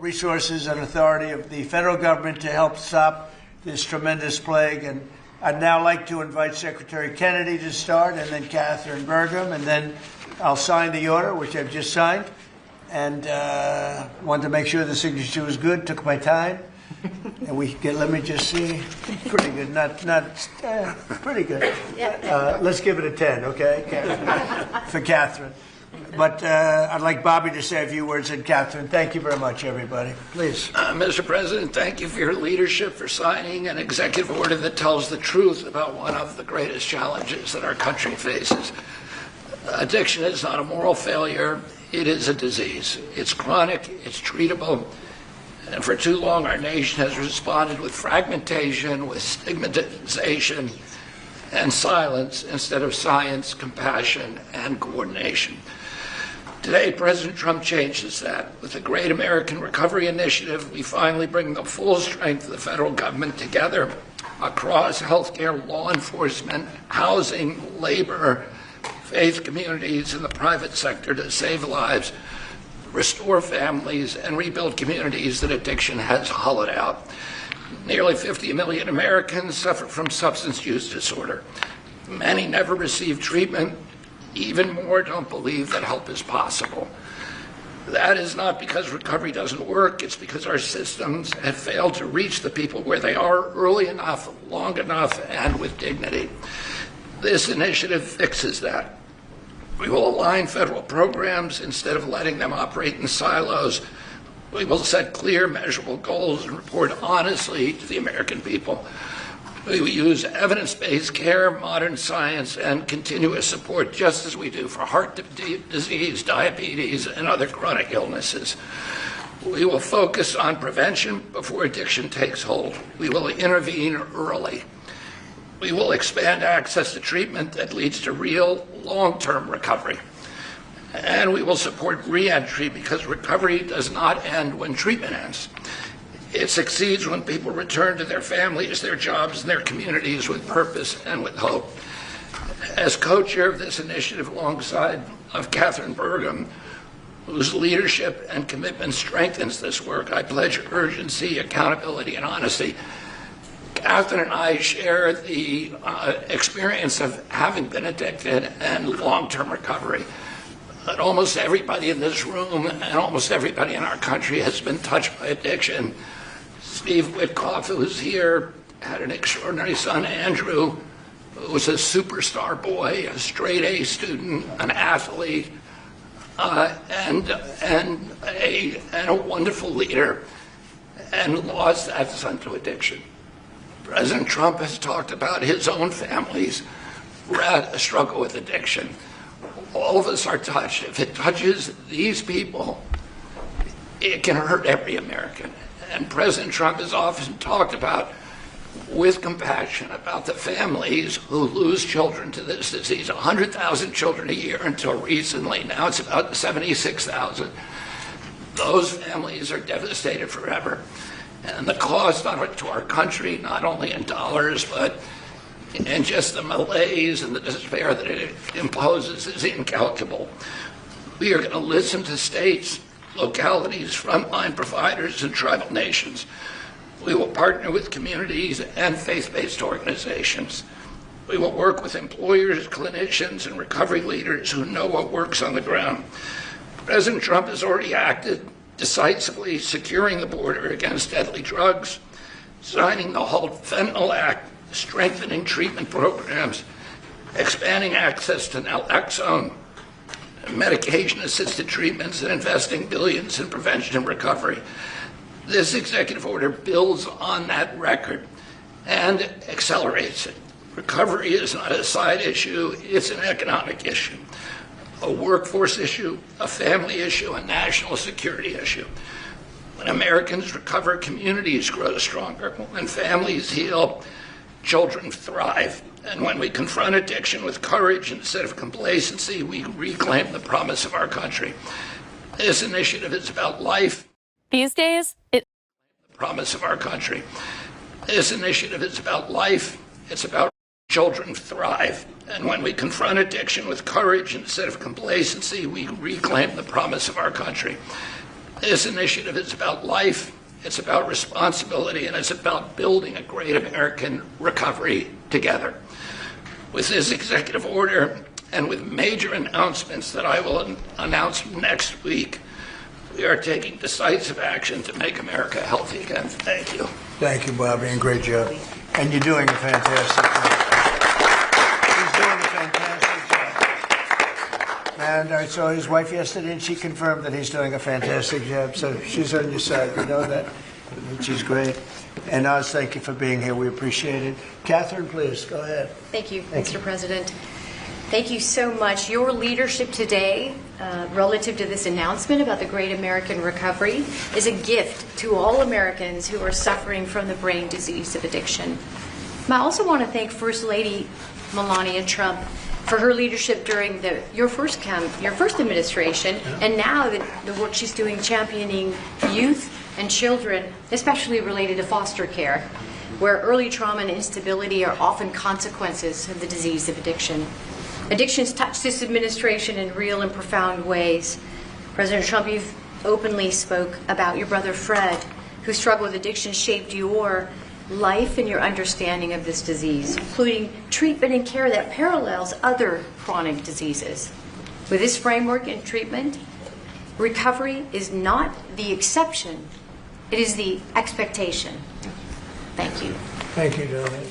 resources and authority of the federal government to help stop this tremendous plague. And I'd now like to invite Secretary Kennedy to start, and then Catherine Burgum, and then I'll sign the order, which I've just signed. And wanted to make sure the signature was good, took my time. And we get, let me just see, pretty good, pretty good. Let's give it a 10, okay, for Catherine. But I'd like Bobby to say a few words, and Catherine, thank you very much, everybody. Please. Mr. President, thank you for your leadership, for signing an executive order that tells the truth about one of the greatest challenges that our country faces. Addiction is not a moral failure, it is a disease. It's chronic, it's treatable, and for too long our nation has responded with fragmentation, with stigmatization, and silence instead of science, compassion, and coordination. Today, President Trump changes that. With the Great American Recovery Initiative, we finally bring the full strength of the federal government together across healthcare, law enforcement, housing, labor, faith communities, and the private sector to save lives, restore families, and rebuild communities that addiction has hollowed out. Nearly 50 million Americans suffer from substance use disorder. Many never receive treatment. Even more don't believe that help is possible. That is not because recovery doesn't work, it's because our systems have failed to reach the people where they are early enough, long enough, and with dignity. This initiative fixes that. We will align federal programs instead of letting them operate in silos. We will set clear, measurable goals and report honestly to the American people. We will use evidence-based care, modern science, and continuous support, just as we do for heart disease, diabetes, and other chronic illnesses. We will focus on prevention before addiction takes hold. We will intervene early. We will expand access to treatment that leads to real, long-term recovery. And we will support re-entry because recovery does not end when treatment ends. It succeeds when people return to their families, their jobs, and their communities with purpose and with hope. As co-chair of this initiative alongside of Catherine Burgum, whose leadership and commitment strengthens this work, I pledge urgency, accountability, and honesty. Catherine and I share the experience of having been addicted and long-term recovery. But almost everybody in this room and almost everybody in our country has been touched by addiction. Steve Witkoff, who's here, had an extraordinary son, Andrew, who was a superstar boy, a straight A student, an athlete, and a wonderful leader, and lost that son to addiction. President Trump has talked about his own families who had a struggle with addiction. All of us are touched. If it touches these people, it can hurt every American. And President Trump has often talked about, with compassion, about the families who lose children to this disease. 100,000 children a year until recently. Now it's about 76,000. Those families are devastated forever. And the cost to our country, not only in dollars, but in just the malaise and the despair that it imposes, is incalculable. We are going to listen to states, localities, frontline providers, and tribal nations. We will partner with communities and faith-based organizations. We will work with employers, clinicians, and recovery leaders who know what works on the ground. President Trump has already acted decisively, securing the border against deadly drugs, signing the HALT Fentanyl Act, strengthening treatment programs, expanding access to naloxone, medication-assisted treatments, and investing billions in prevention and recovery. This executive order builds on that record and accelerates it. Recovery is not a side issue, it's an economic issue, a workforce issue, a family issue, a national security issue. When Americans recover, communities grow stronger. When families heal, children thrive. And when we confront addiction with courage instead of complacency, we reclaim the promise of our country. This initiative is about life. These days, The promise of our country. This initiative is about life. It's about children thrive. And when we confront addiction with courage instead of complacency, we reclaim the promise of our country. This initiative is about life, it's about responsibility, and it's about building a great American recovery together. With this executive order and with major announcements that I will announce next week, we are taking decisive action to make America healthy again. Thank you. Thank you, Bobby, and great job. And you're doing a fantastic job. He's doing a fantastic job. And I saw his wife yesterday, and she confirmed that he's doing a fantastic job. So she's on your side. You know that. She's great. And Oz, thank you for being here. We appreciate it. Catherine, please, go ahead. Thank you, Mr. President. Thank you so much. Your leadership today, relative to this announcement about the Great American Recovery, is a gift to all Americans who are suffering from the brain disease of addiction. I also want to thank First Lady Melania Trump for her leadership during your first administration, and now the work she's doing championing youth and children, especially related to foster care, where early trauma and instability are often consequences of the disease of addiction. Addictions touch this administration in real and profound ways. President Trump, you've openly spoke about your brother Fred, who struggled with addiction, shaped your life and your understanding of this disease, including treatment and care that parallels other chronic diseases. With this framework and treatment, recovery is not the exception, it is the expectation. Thank you. Thank you, darling.